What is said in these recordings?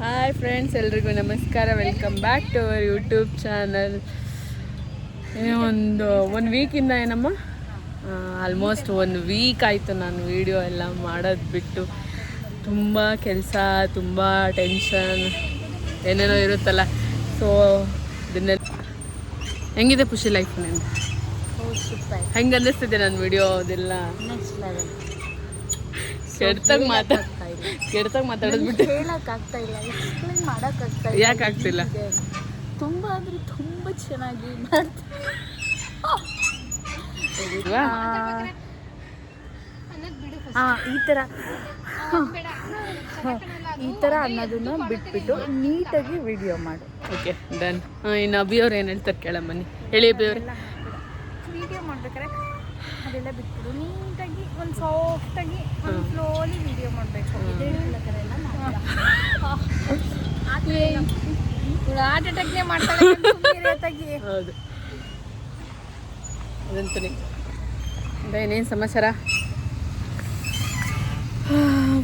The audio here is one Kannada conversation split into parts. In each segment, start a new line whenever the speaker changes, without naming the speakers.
ಹಾಯ್ ಫ್ರೆಂಡ್ಸ್, ಎಲ್ರಿಗೂ ನಮಸ್ಕಾರ. Welcome back to our YouTube channel. ಒಂದು ವೀಕಿಂದ ಏನಮ್ಮ ಆಲ್ಮೋಸ್ಟ್ 1 ವೀಕ್ ಆಯಿತು ನಾನು ವಿಡಿಯೋ ಎಲ್ಲ ಮಾಡೋದು ಬಿಟ್ಟು. ತುಂಬ ಕೆಲಸ, ತುಂಬ ಟೆನ್ಷನ್, ಏನೇನೋ ಇರುತ್ತಲ್ಲ. ಸೊ ಇದನ್ನೆಲ್ಲ ಹೆಂಗಿದೆ ಖುಷಿ ಲೈಫ್ ನಿಂದು? ಹೆಂಗೆ ಅನ್ನಿಸ್ತಿದೆ ನನ್ನ ವಿಡಿಯೋ ಅದೆಲ್ಲ? ಕೆಡ್ತಾಗ ಮಾತಾಡೋದು ಬಿಟ್ಟು ಯಾಕೆ ಆಗ್ತಿಲ್ಲ?
ತುಂಬ ಅಂದರೆ ತುಂಬ ಚೆನ್ನಾಗಿ ಮಾಡ್ತೀವಿ. ಈ ಥರ ಅನ್ನೋದನ್ನ ಬಿಟ್ಬಿಟ್ಟು ನೀಟಾಗಿ ವಿಡಿಯೋ ಮಾಡು.
Okay, done. ಇನ್ನು ಅಭಿಯವ್ರು ಏನು ಹೇಳ್ತಾರೆ ಕೇಳಮ್ಮನಿ. ಹೇಳಿ ಅಭಿಯವ್ರೆ.
ವಿಡಿಯೋ ಮಾಡ್ಬೇಕಾದ್ರೆ ಅದೆಲ್ಲ ಬಿಟ್ಬಿಡು, ನೀಟಾಗಿ ಒಂದು ಸಾಫ್ಟಾಗಿ ಒಂದು ಸ್ಲೋಲಿ ವಿಡಿಯೋ ಮಾಡಬೇಕು. ಹಾರ್ಟ್ ಅಟ್ಯಾಕ್ನೇ ಮಾಡ್ತಾಳೆ.
ಹೌದು, ಅದಂತೂ ಏನೇನು ಸಮಾಚಾರ?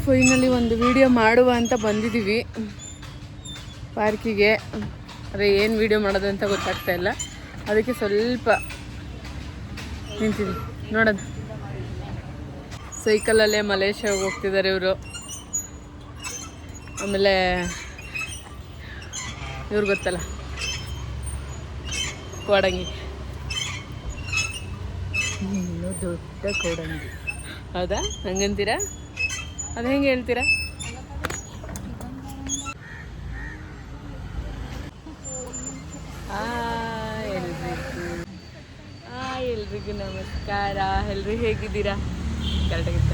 ಫೈನಲಿ ಒಂದು ವಿಡಿಯೋ ಮಾಡುವ ಅಂತ ಬಂದಿದ್ದೀವಿ ಪಾರ್ಕಿಗೆ. ಅದೇ ಏನು ವಿಡಿಯೋ ಮಾಡೋದು ಅಂತ ಗೊತ್ತಾಗ್ತಾ ಇಲ್ಲ, ಅದಕ್ಕೆ ಸ್ವಲ್ಪ ನಿಂತಿದ್ವಿ ನೋಡೋದು. ಸೈಕಲಲ್ಲೇ ಮಲೇಷ್ಯಾಗೆ ಹೋಗ್ತಿದ್ದಾರೆ ಇವರು. ಆಮೇಲೆ ಇವ್ರು ಗೊತ್ತಲ್ಲ, ಕೋಡಂಗಿ.
ಇನ್ನೂ ದೊಡ್ಡ ಕೋಡಂಗಿ.
ಹೌದಾ? ಹಂಗಂತೀರಾ? ಅದು ಹೆಂಗೆ ಹೇಳ್ತೀರಾ? ಎಲ್ರಿಗೂ ನಮಸ್ಕಾರ. ಎಲ್ರು ಹೇಗಿದ್ದೀರಾ? ಕರೆಕ್ಟಾಗಿತ್ತ?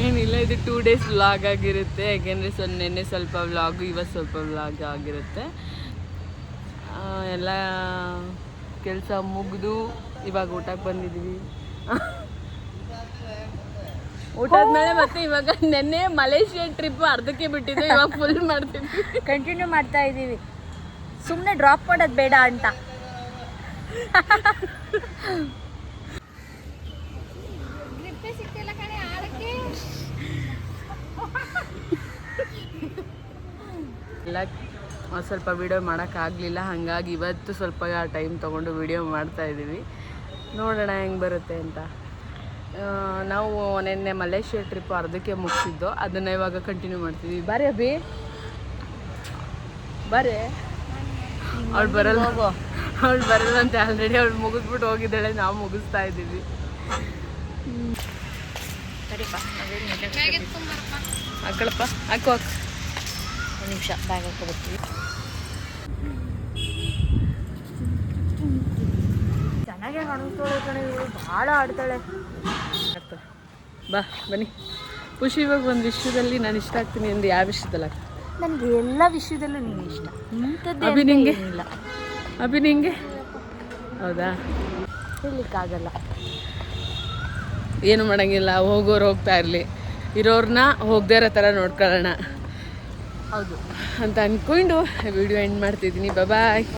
ಏನಿಲ್ಲ, ಇದು 2 days ವ್ಲಾಗ್ ಆಗಿರುತ್ತೆ. ಯಾಕೆಂದರೆ ನೆನ್ನೆ ಸ್ವಲ್ಪ ವ್ಲಾಗು, ಇವತ್ತು ಸ್ವಲ್ಪ ವ್ಲಾಗ್ ಆಗಿರುತ್ತೆ. ಎಲ್ಲ ಕೆಲಸ ಮುಗಿದು ಇವಾಗ ಊಟಕ್ಕೆ ಬಂದಿದ್ದೀವಿ. ಊಟ ಆದ್ಮೇಲೆ ಮತ್ತೆ ಇವಾಗ ನೆನ್ನೆ ಮಲೇಷಿಯಾ ಟ್ರಿಪ್ ಅರ್ಧಕ್ಕೆ ಬಿಟ್ಟಿದ್ದು, ಇವಾಗ ಫುಲ್ ಮಾಡ್ತಿದ್ವಿ,
ಕಂಟಿನ್ಯೂ ಮಾಡ್ತಾ ಇದ್ದೀವಿ. ಸುಮ್ಮನೆ ಡ್ರಾಪ್ ಮಾಡೋದು ಬೇಡ ಅಂತ.
ಎಲ್ಲ ಸ್ವಲ್ಪ ವಿಡಿಯೋ ಮಾಡೋಕ್ಕಾಗಲಿಲ್ಲ, ಹಾಗಾಗಿ ಇವತ್ತು ಸ್ವಲ್ಪ ಟೈಮ್ ತೊಗೊಂಡು ವಿಡಿಯೋ ಮಾಡ್ತಾಯಿದ್ದೀವಿ. ನೋಡೋಣ ಹೆಂಗೆ ಬರುತ್ತೆ ಅಂತ. ನಾವು ನೆನ್ನೆ ಮಲೇಷ್ಯಾ ಟ್ರಿಪ್ ಅರ್ಧಕ್ಕೆ ಮುಗಿಸಿದ್ದು, ಅದನ್ನು ಇವಾಗ ಕಂಟಿನ್ಯೂ ಮಾಡ್ತೀವಿ. ಬಾರಿ ಅಭಿ, ಬಾರಿ. ಅವಳು ಬರಲ್ಲ ಅಂತ ಆಲ್ರೆಡಿ ಅವಳು ಮುಗಿಸ್ಬಿಟ್ಟು ಹೋಗಿದ್ದಾಳೆ, ನಾವು ಮುಗಿಸ್ತಾ ಇದ್ದೀವಿ. ಹಾಕಳಪ್ಪ, ಹಾಕು.
ಒಂದು ನಿಮಿಷ ಬ್ಯಾಗ್ ಹಾಕೊಬರ್ತೀವಿ. ಚೆನ್ನಾಗೇ ಕಾಣಿಸ್ತಾಳೆ ಕಣೆ, ಭಾಳ ಆಡ್ತಾಳೆ.
ಬಾ ಬನ್ನಿ. ಖುಷಿ, ಇವಾಗ ಒಂದು ವಿಷಯದಲ್ಲಿ ನಾನು ಇಷ್ಟ ಆಗ್ತೀನಿ ಎಂದು ಯಾವ ವಿಷಯದಲ್ಲಿ?
ನನಗೆ ಎಲ್ಲ ವಿಷಯದಲ್ಲೂ ನೀನು ಇಷ್ಟ.
ಅಭಿ ನಿಂಗೆ? ಅಭಿ ನಿಂಗೆ? ಹೌದಾ?
ಹೇಳಲಿಕ್ಕಾಗಲ್ಲ.
ಏನು ಮಾಡೋಂಗಿಲ್ಲ, ಹೋಗೋರು ಹೋಗ್ತಾ ಇರಲಿ, ಇರೋರನ್ನ ಹೋಗದೇ ಇರೋ ಥರ ನೋಡ್ಕೊಳ್ಳೋಣ.
ಹೌದು
ಅಂತ ಅಂದ್ಕೊಂಡು ವಿಡಿಯೋ ಎಂಡ್ ಮಾಡ್ತಿದ್ದೀನಿ. ಬಾಯ್.